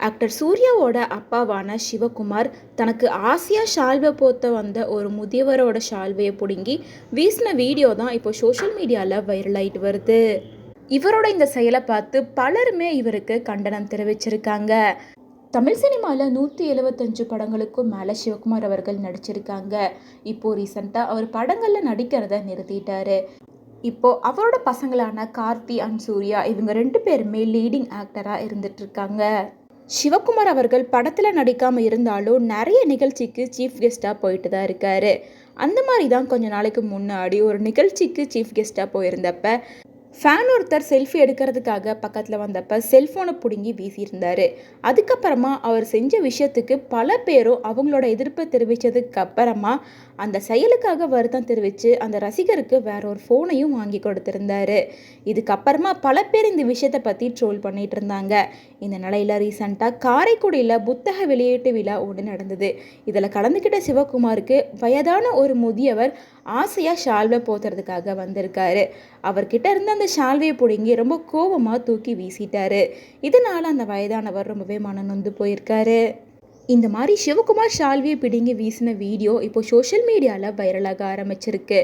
Actor சூர்யாவோட அப்பாவான சிவகுமார் தனக்கு ஆசையா ஷால்வை போத்த வந்த ஒரு முதியவரோட ஷால்வையை பிடுங்கி வீசின வீடியோ தான் இப்போ சோஷியல் மீடியாவில் வைரல் ஆயிட்டு வருது. இவரோட இந்த செயலை பார்த்து பலருமே இவருக்கு கண்டனம் தெரிவிச்சிருக்காங்க. தமிழ் சினிமாவில் 175 படங்களுக்கும் மேலே சிவகுமார் அவர்கள் நடிச்சிருக்காங்க. இப்போ ரீசெண்டாக அவர் படங்களில் நடிக்கிறத நிறுத்திட்டாரு. இப்போ அவரோட பசங்களான கார்த்தி அண்ட் சூர்யா இவங்க 2 பேருமே லீடிங் ஆக்டராக இருந்துட்டு இருக்காங்க. சிவகுமார் அவர்கள் படத்தில் நடிக்காமல் இருந்தாலும் நிறைய நிகழ்ச்சிக்கு சீஃப் கெஸ்ட்டாக போயிட்டு தான் இருக்காரு. அந்த மாதிரி தான் கொஞ்ச நாளைக்கு முன்னாடி ஒரு நிகழ்ச்சிக்கு சீஃப் கெஸ்ட்டாக போயிருந்தப்ப ஃபேன் ஒருத்தர் செல்ஃபி எடுக்கிறதுக்காக பக்கத்தில் வந்தப்போ செல்ஃபோனை பிடுங்கி வீசியிருந்தார். அதுக்கப்புறமா அவர் செஞ்ச விஷயத்துக்கு பல பேரும் அவங்களோட எதிர்ப்பை தெரிவித்ததுக்கு அப்புறமா அந்த செயலுக்காக வருத்தம் தெரிவித்து அந்த ரசிகருக்கு வேற ஒரு ஃபோனையும் வாங்கி கொடுத்துருந்தாரு. இதுக்கப்புறமா பல பேர் இந்த விஷயத்தை பற்றி ட்ரோல் பண்ணிட்டு இருந்தாங்க. இந்த நிலையில் ரீசெண்டாக காரைக்குடியில் புத்தக வெளியீட்டு விழா ஒன்று நடந்தது. இதில் கலந்துக்கிட்ட சிவகுமாருக்கு வயதான ஒரு முதியவர் ஆசையாக ஷால்வை போத்துறதுக்காக வந்திருக்காரு. அவர்கிட்ட இருந்த அந்த ஷால்வையை பிடுங்கி ரொம்ப கோபமாக தூக்கி வீசிட்டாரு. இதனால் அந்த வயதானவர் ரொம்பவே மனநொந்து போயிருக்காரு. இந்த மாதிரி சிவகுமார் ஷால்வையை பிடுங்கி வீசின வீடியோ இப்போ சோஷியல் மீடியாவில் வைரலாக ஆரம்பிச்சிருக்கு.